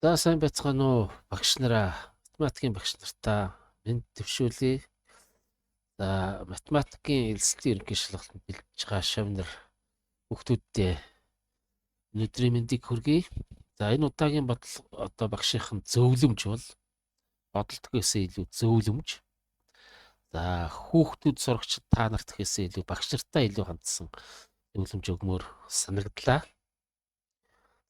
За сайн байцгаана уу багш нараа. Математикийн багш нартаа мэд төвшүүлье. За математикийн элсэлтийн ерөнхий шалгалтанд бэлдэж байгаа шавнар хүүхдүүдтэй өнөөдрийн мэндийг хүргэе. За энэ удаагийн одоо багшийнхан зөвлөмж бол бодолтгоосоо илүү зөвлөмж. За хүүхдүүд сурагчид та нарт гэхээсээ илүү багш нартаа илүү хандсан зөвлөмж өгмөр санагдлаа.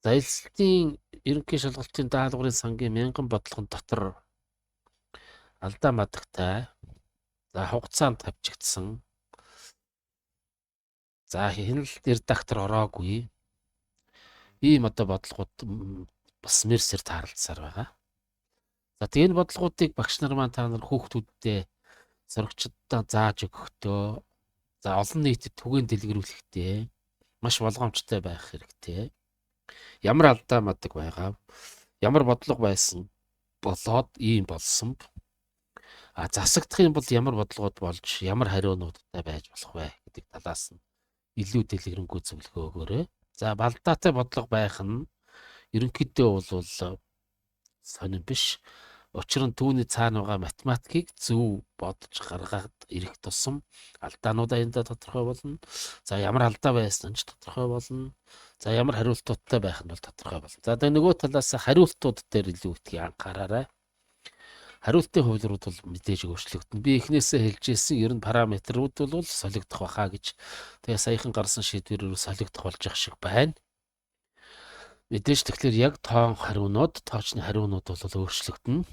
За элсэлтийн ерөнхий шалгалтын даалгаврын сангийн 1000 бодлогон дотор алдаа мадагтай. За хугацаанд тавьчихсан. За хяналт редактор ороогүй. Ийм одоо бодлогууд бас мерсээр таарлцсаар байгаа. За тэгээ энэ бодлогуудыг багш нар маань та нар хүүхдүүддээ сурагчдаа зааж өгөхдөө за олон нийтэд түгээн дэлгэрүүлэхдээ маш болгоомжтой байх хэрэгтэй. Ямар алдаа мадаг байгаа, ямар бодлого байсан болоод ийм болсон. Засагдах юм бол ямар бодлогод болж ямар хариунуудтай байж болох вэ гэдэг талаас нь илүү дэлгэрэнгүй зөвлөгөө өгөөрэй. За балдаатай бодлого байх нь ерөнхийдөө бол сонирн биш. Учир нь түүний цаана байгаа математикийг зөв бодож гаргаад ирэх тусам алдаанууд аяндаа тодорхой болно. За ямар алдаа байсан ч тодорхой болно. За ямар хариултуудтай байх нь бол тодорхой болно. За тэгээ нөгөө талаас хариултууд дээр илүү их анхаараарай. Хариултын хувилбарууд бол мэдээж өөрчлөгдөн. Би эхнээсээ хэлж ирсэн ер нь параметрууд бол солигдох баха гэж. Тэгээ саяхан гарсан шийдвэрээр солигдох болж ах шиг байна. Мэдээж тэгэхээр яг тоочны хариунууд бол өөрчлөгдөнө.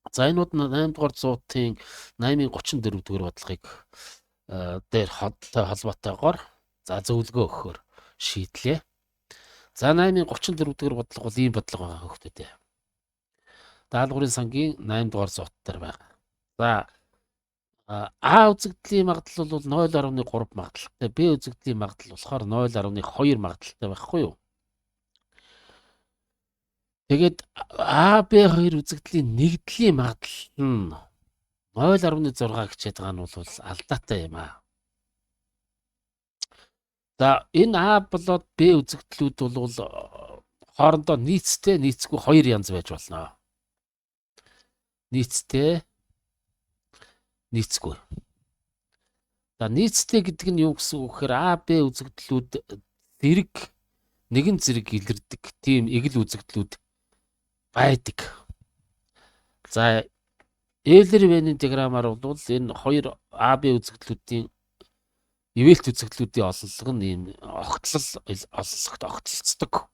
За энэ бол 8 дугаар зуутын 8034 дугаар бодлогыг дээр холбоотойгоор за зөвлөгөө өгөхөөр шийдлээ. За 8034 дугаар бодлого бол ийм бодлого байгаа хүүхдүүдээ. Даалгаврын сангийн 8 дугаар зуут дээр байгаа. За А үзэгдлийн магадлал бол 0.3 магадлалтай, Б үзэгдлийн магадлал болохоор 0.2 магадлалтай байхгүй юу? Тэгээд А, Б хоёр үзэгдлийн нэгдлийн магадлал нь 0.6 гэчээд байгаа нь бол алдаатай юм аа. За энэ А болоод Б үзэгдлүүд бол хоорондоо нийцтэй, нийцгүй хоёр янз байж болно. Нийцтэй, нийцгүй. За нийцтэй гэдэг нь юу гэсэн үг гэхээр А, Б үзэгдлүүд нэгэн зэрэг илэрдэг тийм эгэл үзэгдлүүд байдаг. За Эйлер-Венийн диаграмаар бол энэ хоёр А, Б үзэгдлүүдийн ивэлт үзэгдлүүдийн олонлого нь ийм огтлцдог.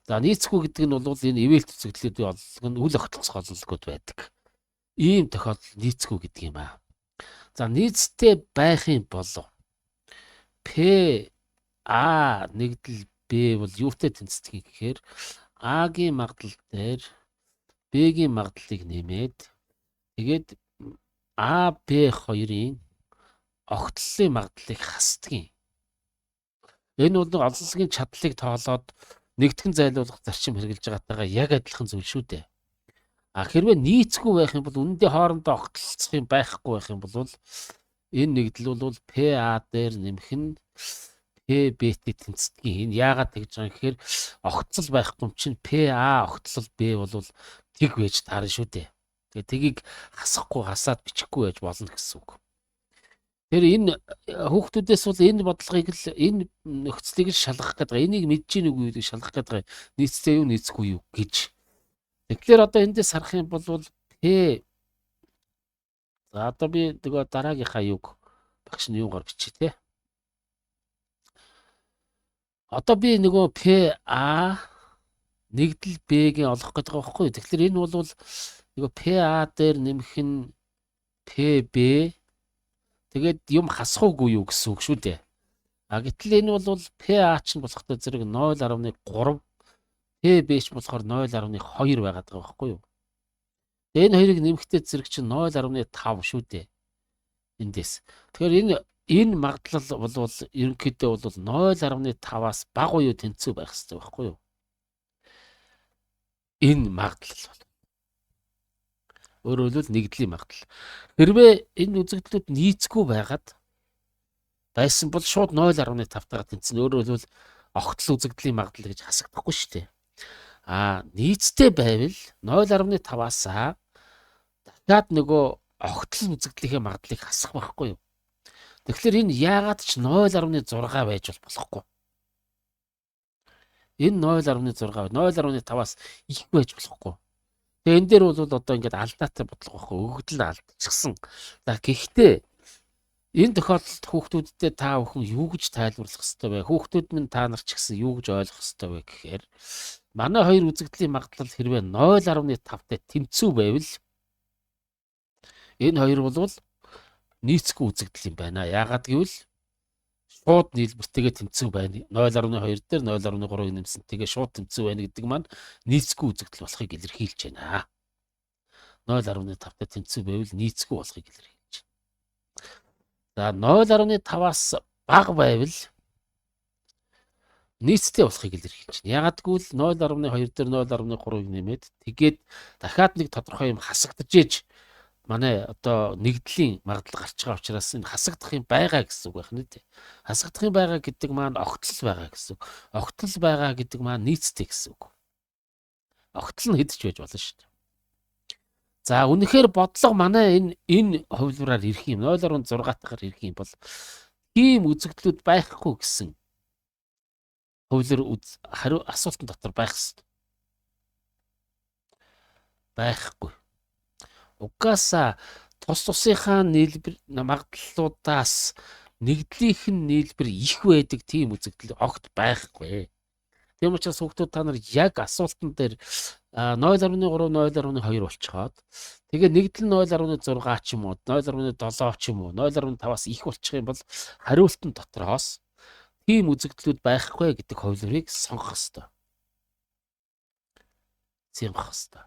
За нийцгүй гэдэг нь бол энэ ивэлт үзэгдлүүдийн олонлого нь үл огтлцох олонлогод байдаг. Ийм тохиолдол нийцгүй гэдэг юм аа. За нийцтэй байх юм бол П А нэгдэл Б бол юутай тэнцдэг гэхээр А-гийн магадлал дээр Б-гийн магадлалыг нэмээд тэгээд А, Б хоёрын огтлолын магадлалыг хасдаг. Энэ бол нэг олонлогийн чадлыг тоолоод нэгтгэн зайлуулах зарчим хэрэгжилж байгаатайгаа яг адилхан зүйл шүү дээ. Хэрвээ нийцгүй байх юм бол үнэндээ хоорондоо огтлцох юм байхгүй байх юм бол энэ нэгдэл бол ПА дээр нэмэх нь ПБ-тэй тэнцдэг. Энэ яагаад тэгж байгаа юм гэхээр огтлол байхгүй юм чинь ПА огтлол Б бол тэг байж таарна шүү дээ. Тэгээ тгийг хасахгүй хасаад бичихгүй байж болно гэсэн үг. Тэр энэ хүүхдүүдээс бол энэ бодлогыг л энэ нөхцөлийг л шалгах гэдэг. Энийг мэдж ийн үгүй гэдгийг шалгах гэдэг. Нийцтэй юу нийцгүй юу гэж. Тэгэхээр одоо эндээс харах юм бол П за одоо би нөгөө дараагийнхаа юг багш нь юугаар бичээ те. Одоо би нөгөө ПА нэгдэл Б-гийн олох гэдэг байгаа байхгүй юу? Тэгэхээр энэ бол нөгөө ПА дээр нэмэх нь ПБ тэгээд юм хасахгүй юу гэсэн үг шүү дээ. Гэтэл энэ бол ПА ч нь болохтой зэрэг 0.3 ПБ ч болохоор 0.2 байгаад байгаа байхгүй юу? Энэ хоёрыг нэмэхдээ зэрэг чинь 0.5 шүү дээ. Эндээс. Тэгэхээр энэ магадлал бол ерөнхийдөө бол 0.5-аас бага уу тэнцүү байх хэрэгтэй байхгүй юу? Энэ магадлал бол. Өөрөөр хэлбэл нэгдлийн магадлал. Хэрвээ энэ үзэгдлүүд нийцгүй байгаад байсан бол шууд 0.5-тайгаар тэнцэнэ. Өөрөөр хэлбэл огтл үзэгдлийн магадлал гэж хасагдахгүй шүү дээ. Нийцтэй байвал 0.5-аас дахиад нөгөө огтлон үзэгдлийнхээ магадлалыг хасах байхгүй юу? Тэгэхээр энэ яагаад ч 0.6 байж болохгүй. Энэ 0.6, 0.5-аас их байж болохгүй. Тэгээ энэ дээр бол одоо ингээд алдаатай бодлого байхгүй, өгөгдөл алдчихсан. За гэхдээ энэ тохиолдолд хүүхдүүддээ та бүхэн юу гэж тайлбарлах ёстой вэ? Хүүхдүүд минь та нар ч гэсэн юу гэж ойлгох ёстой вэ гэхээр манай хоёр үзэгдлийн магадлал хэрвээ 0.5-тай тэнцүү байвал энэ хоёр бол нийцгүй үзэгдэл юм байна. Яагаад гэвэл шууд нийлбэртэйгээ тэнцүү байна. 0.2 дээр 0.3-ыг нэмсэн. Тэгээ шууд тэнцүү байна гэдэг маань нийцгүй үзэгдэл болохыг илэрхийлж байна. 0.5-тай тэнцүү байвал нийцгүй болохыг илэрхийлж байна. За 0.5-аас бага байвал нийцтэй болохыг илэрхийлж байна. Яагаад гэвэл 0.2 дээр 0.3-ыг нэмээд тэгээд дахиад нэг тодорхой юм хасагдаж ээж манай одоо нэгдлийн магадлал гарч байгаа учраас энэ хасагдах юм байгаа гэсэн үг байна тий. Хасагдах юм байгаа гэдэг маань огтлол байгаа гэсэн үг. Огтлол байгаа гэдэг маань нийцтэй гэсэн үг. Огтлол нь хэдэж байж болно шүү дээ. За үнэхээр бодлого манай энэ хувилбараар ирэх юм 0.6-таар ирэх юм бол ийм үзэгдлүүд байхгүй гэсэн хувилбар хариу асуултан дотор байх ёстой. Байхгүй. Угаасаа тусынхаа нийлбэр магадлалуудаас нэгдлийнх нь нийлбэр их байдаг тийм үзэгдэл огт байхгүй. Тийм учраас хүүхдүүд та нар яг асуултан дээр 0.3, 0.2 болчихоод тэгээ нэгдэл 0.6 ч юм уу 0.7 ч юм уу 0.5-аас их болчих юм бол хариултан дотроос тийм үзэгдлүүд байхгүй гэдэг хувилбарыг сонгох ёстой. Сонгох ёстой.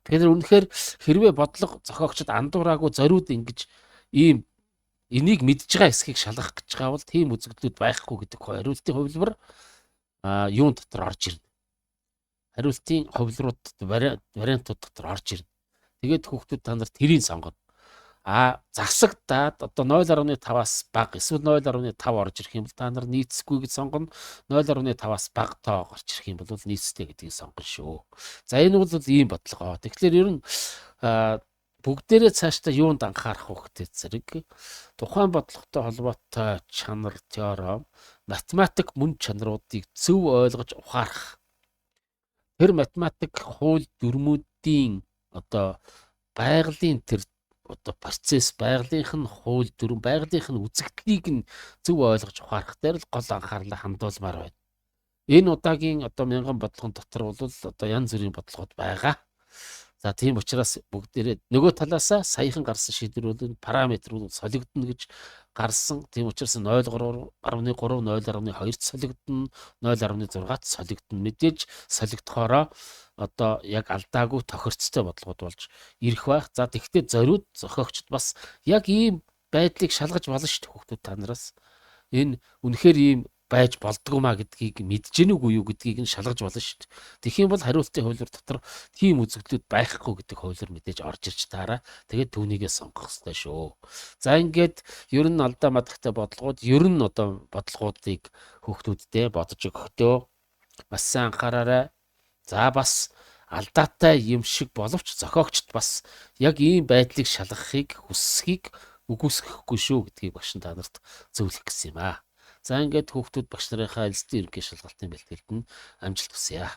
Тэгэхээр үнэхээр хэрвээ бодлого зохиогчд андуураагүй зориуд ингэж ийм энийг мэдж байгаа эсхийг шалгах гэж байгаа бол тийм үзэгдлүүд байхгүй гэдэг хариултын хувилбар юун дотор орж ирнэ. Хариултын хувилбарууд вариантууд дотор орж ирнэ. Тэгээд хүүхдүүд та нар тэрийг сонгоно. Засагдаад одоо 0.5-аас бага эсвэл 0.5 орж ирэх юм бол та нар нийцгүй гэж сонгоно. 0.5-аас бага тоо гарч ирэх юм бол нийцтэй гэдгийг сонгоно шүү. За энэ бол ийм бодлого. Тэгэхээр ер нь бүгдээрээ цаашдаа юунд анхаарах вэ гэдэг зэрэг тухайн бодлоготой холбоотой чанар, теорем, математик мөн чанаруудыг зөв ойлгож ухаарах. Тэр математик хууль дүрмүүдийн одоо байгалийн тэр одоо процесс, байгалийнх нь хууль дүрм, байгалийнх нь үзэгдлийг нь зөв ойлгож ухаарах дээр л гол анхаарлаа хандуулмаар байна. Энэ удаагийн одоо мянган бодлогон дотор бол одоо янз бүрийн бодлогод байгаа. За тийм учраас бүгдээрээ нөгөө талаасаа саяхан гарсан шийдвэрүүд параметрууд солигдно гэж гарсан. Тийм учраас 0.3, 0.2-т солигдно, 0.6-т солигдно. Мэдээж солигдохоороо одоо яг алдаагүй тохирцтой бодлогод болж ирэх байх. За тэгвэл зориуд зохиогчд бас яг ийм байдлыг шалгаж болно шүү дээ хүүхдүүд та нараас. Энэ үнэхээр ийм байж болдгоо маа гэдгийг мэдж гэнэ үгүй юу гэдгийг нь шалгаж болно шүү дээ. Тэгэх юм бол хариултын хувилбар дотор тийм үзэгдлүүд байхгүй гэдэг хувилбар мэдээж орж ирж таараа. Тэгээд түүнийгээ сонгох хэрэгтэй шүү. За ингээд ер нь алдаа мадагтай бодлогууд ер нь одоо бодлогуудыг хүүхдүүддээ бодож өгөхдөө бас сайн анхаараарай. За бас алдаатай юм шиг боловч зохиогчд бас яг ийм байдлыг шалгахыг хүсхийг үгүйсгэхгүй шүү гэдгийг багш та нарт зөвлөх гэсэн юм аа. За ингээд хүүхдүүд багш нарынхаа элсдийн ерөнхий шалгалтын бэлтгэлд нь амжилт хүсье.